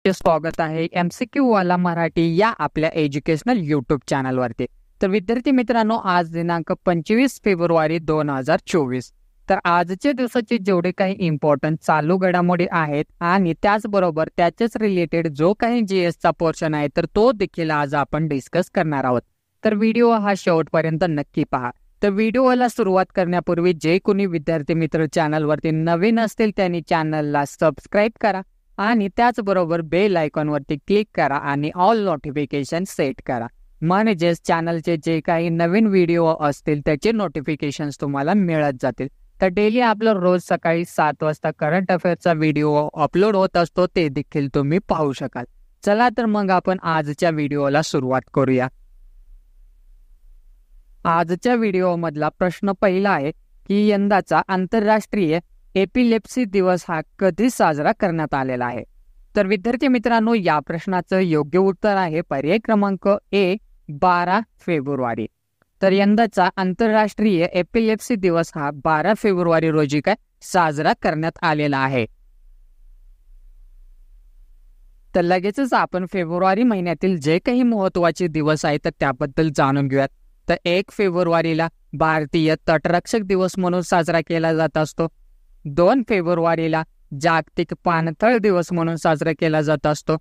तुमचे स्वागत आहे MCQ वाला मराठी या आपल्या एज्युकेशनल यूट्यूब चॅनलवरती। तर विद्यार्थी मित्रांनो, आज दिनांक 25 फेब्रुवारी 2024। तर आजच्या दिवसाचे जेवढे काही इम्पॉर्टंट चालू घडामोडी आहेत आणि त्याचबरोबर त्याच्याच रिलेटेड जो काही जीएसचा पोर्शन आहे तर तो देखील आज आपण डिस्कस करणार आहोत। तर व्हिडिओ हा शेवटपर्यंत नक्की पहा। तर व्हिडिओला सुरुवात करण्यापूर्वी जे कोणी विद्यार्थी मित्र चॅनलवरती नवीन असतील त्यांनी चॅनलला सबस्क्राईब करा आणि त्याचबरोबर बेल आयकॉनवरती क्लिक करा आणि ऑल नोटिफिकेशन सेट करा, म्हणजेच चॅनलचे जे काही नवीन व्हिडिओ असतील त्याचे नोटिफिकेशन्स तुम्हाला मिळत जातील। तर डेली आपलं रोज सकाळी 7 वाजता करंट अफेअरचा व्हिडिओ अपलोड होत असतो, ते देखील तुम्ही पाहू शकाल। चला तर मग आपण आजच्या व्हिडिओला सुरुवात करूया। आजच्या व्हिडिओमधला प्रश्न पहिला आहे की यंदाचा आंतरराष्ट्रीय एपिलेप्सी दिवस हा कधी साजरा करण्यात आलेला आहे। तर विद्यार्थी मित्रांनो, या प्रश्नाचं योग्य उत्तर आहे पर्याय क्रमांक ए 12 फेब्रुवारी। तर यंदाचा आंतरराष्ट्रीय एपिलेप्सी दिवस हा 12 फेब्रुवारी रोजी साजरा करण्यात आलेला आहे। तर लगेचच आपण फेब्रुवारी महिन्यातील जे काही महत्त्वाचे दिवस आहेत तर त्याबद्दल जाणून घेऊयात। तर 1 फेब्रुवारीला भारतीय तटरक्षक दिवस म्हणून साजरा केला जात असतो। 2 फेब्रुवारीला जागतिक पाणथळ दिवस म्हणून साजरा केला जात असतो।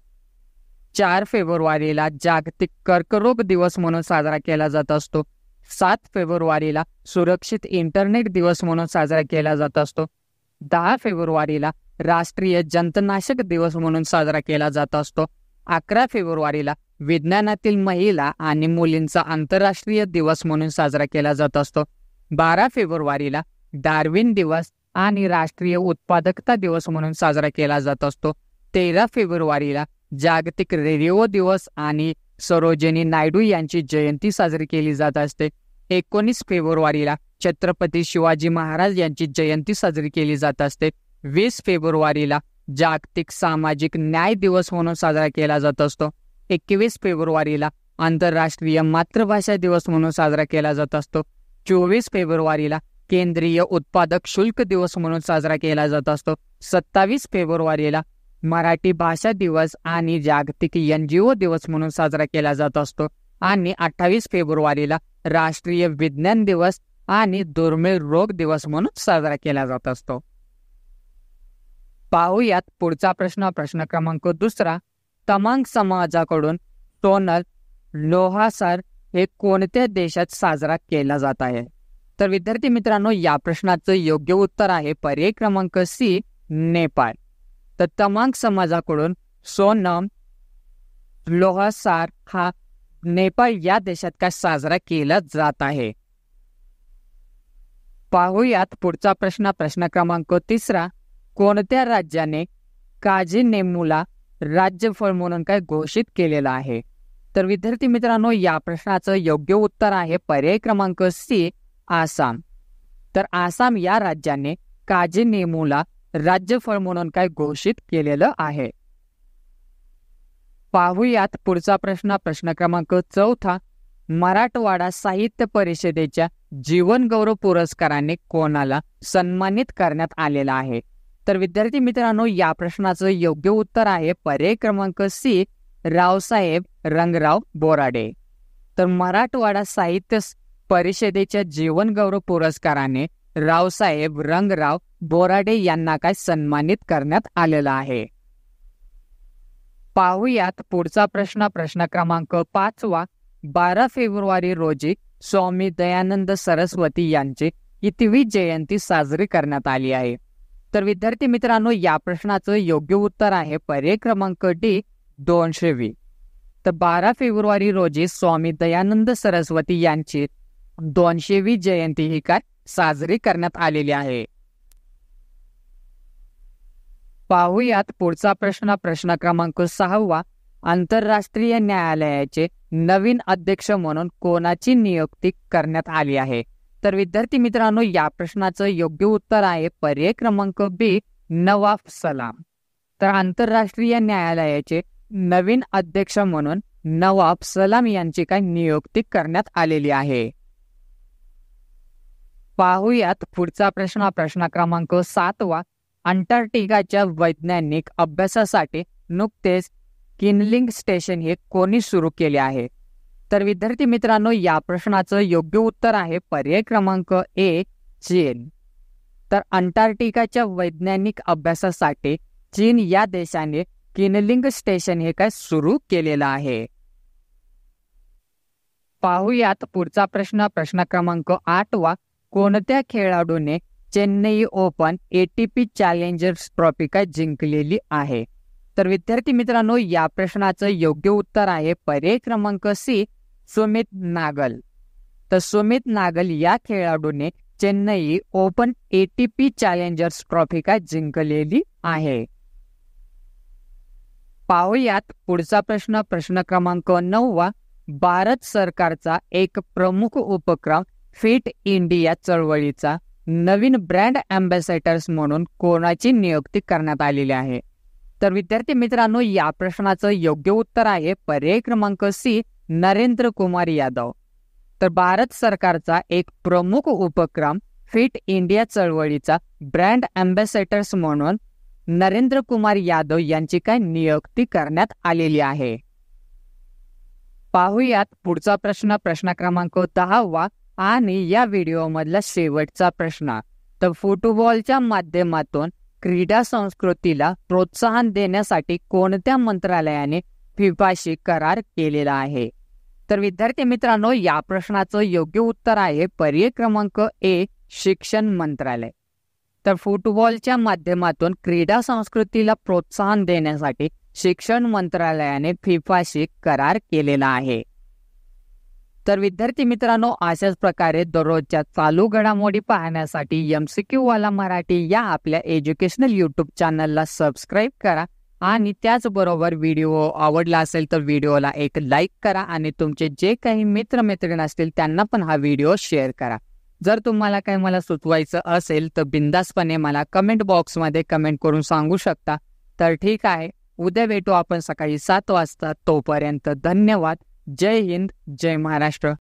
4 फेब्रुवारीला जागतिक कर्करोग दिवस म्हणून साजरा केला जात असतो। 7 फेब्रुवारीला सुरक्षित इंटरनेट दिवस म्हणून साजरा केला जात असतो। 10 फेब्रुवारीला राष्ट्रीय जंतनाशक दिवस म्हणून साजरा केला जात असतो। 11 फेब्रुवारीला विज्ञानातील महिला आणि मुलींचा आंतरराष्ट्रीय दिवस म्हणून साजरा केला जात असतो। 12 फेब्रुवारीला डार्विन दिवस आणि राष्ट्रीय उत्पादकता दिवस म्हणून साजरा केला जात असतो। 13 फेब्रुवारीला जागतिक रेडिओ दिवस आणि सरोजिनी नायडू यांची जयंती साजरी केली जात असते। 19 फेब्रुवारीला छत्रपती शिवाजी महाराज यांची जयंती साजरी केली जात असते। 20 फेब्रुवारीला जागतिक सामाजिक न्याय दिवस म्हणून साजरा केला जात असतो। 21 फेब्रुवारीला आंतरराष्ट्रीय मातृभाषा दिवस म्हणून साजरा केला जात असतो। 24 फेब्रुवारीला केंद्रीय उत्पादक शुल्क दिवस म्हणून साजरा केला जात असतो। 27 फेब्रुवारीला मराठी भाषा दिवस आणि जागतिक NGO दिवस म्हणून साजरा केला जात असतो आणि 28 फेब्रुवारीला राष्ट्रीय विज्ञान दिवस आणि दुर्मिळ रोग दिवस म्हणून साजरा केला जात असतो। पाहूयात पुढचा प्रश्न क्रमांक 2। तमांग समाजाकडून सोनल लोहासर हे कोणत्या देशात साजरा केला जात आहे। तर विद्यार्थी मित्रांनो, या प्रश्नाचं योग्य उत्तर आहे पर्याय क्रमांक सी नेपाळ। तर तमांग समाजाकडून सोनम लोहासार हा नेपाळ या देशात साजरा केला जात आहे। पाहूयात पुढचा प्रश्न क्रमांक 3। कोणत्या राज्याने काजी नेमूला राज्यफळ म्हणून घोषित केलेला आहे। तर विद्यार्थी मित्रांनो, या प्रश्नाचं योग्य उत्तर आहे पर्याय क्रमांक सी आसाम। तर आसाम या राज्याने काजी नेमूला राज्यफळ म्हणून घोषित केलेलं आहे। पाहूयात पुढचा प्रश्न क्रमांक 4। मराठवाडा साहित्य परिषदेच्या जीवन गौरव पुरस्काराने कोणाला सन्मानित करण्यात आलेला आहे। तर विद्यार्थी मित्रांनो, या प्रश्नाचं योग्य उत्तर आहे पर्याय क्रमांक सी रावसाहेब रंगराव बोराडे। तर मराठवाडा साहित्य परिषदेच्या जीवन गौरव पुरस्काराने रावसाहेब रंगराव बोराडे यांना सन्मानित करण्यात आलेला आहे। पाहूयात पुढचा प्रश्न क्रमांक 5। 12 फेब्रुवारी रोजी स्वामी दयानंद सरस्वती यांची कितवी जयंती साजरी करण्यात आली आहे। तर विद्यार्थी मित्रांनो, या प्रश्नाचं योग्य उत्तर आहे पर्याय क्रमांक डी 220। तर 12 फेब्रुवारी रोजी स्वामी दयानंद सरस्वती यांची 200वी जयंती ही साजरी करण्यात आलेली आहे। पाहूयात पुढचा प्रश्न क्रमांक 6। आंतरराष्ट्रीय न्यायालयाचे नवीन अध्यक्ष म्हणून कोणाची नियुक्ती करण्यात आली आहे। तर विद्यार्थी मित्रांनो, या प्रश्नाचं योग्य उत्तर आहे पर्याय क्रमांक बी नवाब सलाम। तर आंतरराष्ट्रीय न्यायालयाचे नवीन अध्यक्ष म्हणून नवाब सलाम यांची नियुक्ती करण्यात आलेली आहे। पाहूयात पुढचा प्रश्न क्रमांक 7। अंटार्क्टिकाच्या वैज्ञानिक अभ्यासासाठी नुकतेच किनलिंग स्टेशन हे कोणी सुरू केले आहे? तर विद्यार्थी मित्रांनो, या प्रश्नाचं योग्य उत्तर आहे पर्याय क्रमांक ए, चीन. तर अंटार्क्टिकाच्या वैज्ञानिक अभ्यासासाठी चीन या देशाने किनलिंग स्टेशन हे काय सुरू केलेलं आहे. पाहुयात पुढचा प्रश्न क्रमांक 8वा. कोणत्या खेळाडूने Chennai open ATP challengers trophy काय जिंकलेली आहे? तर विद्यार्थी मित्रांनो, या प्रश्नाचं योग्य उत्तर आहे पर्याय क्रमांक सी, सुमित नागल. तर सुमित नागल या खेळाडूने Chennai open ATP challengers trophy काय जिंकलेली आहे. पाहुयात पुढचा प्रश्न क्रमांक 9वा. भारत सरकारचा एक प्रमुख उपक्रम फिट इंडिया चळवळीचा नवीन ब्रँड अँबॅसेडर्स म्हणून कोणाची नियुक्ती करण्यात आलेली आहे? तर विद्यार्थी मित्रांनो, या प्रश्नाचं योग्य उत्तर आहे पर्याय क्रमांक सी, नरेंद्र कुमार यादव. तर भारत सरकारचा एक प्रमुख उपक्रम फिट इंडिया चळवळीचा ब्रँड अँबॅसेडर्स म्हणून नरेंद्र कुमार यादव यांची काय नियुक्ती करण्यात आलेली आहे. पाहुयात पुढचा प्रश्न क्रमांक 10वा आणि या व्हिडिओमधला शेवटचा प्रश्न. तर फुटबॉलच्या माध्यमातून क्रीडा संस्कृतीला प्रोत्साहन देण्यासाठी कोणत्या मंत्रालयाने फिफाशी करार केलेला आहे? तर विद्यार्थी मित्रांनो, या प्रश्नाचं योग्य उत्तर आहे पर्याय क्रमांक ए, शिक्षण मंत्रालय. तर फुटबॉलच्या माध्यमातून क्रीडा संस्कृतीला प्रोत्साहन देण्यासाठी शिक्षण मंत्रालयाने फिफाशी करार केलेला आहे. तर विद्यार्थी मित्रांनो, अशाच प्रकारे दररोजच्या चालू घडामोडी पाहण्यासाठी MCQ वाला मराठी या आपल्या एज्युकेशनल यूट्यूब चॅनलला सबस्क्राईब करा आणि त्याचबरोबर व्हिडिओ आवडला असेल तर व्हिडिओला एक लाईक करा आणि तुमचे जे काही मित्रमैत्रीण असतील त्यांना पण हा व्हिडिओ शेअर करा. जर तुम्हाला काही मला सुचवायचं असेल तर बिंदासपणे मला कमेंट बॉक्समध्ये कमेंट करून सांगू शकता. तर ठीक आहे, उद्या भेटू आपण सकाळी 7 वाजता. तोपर्यंत धन्यवाद. जय हिंद, जय महाराष्ट्र.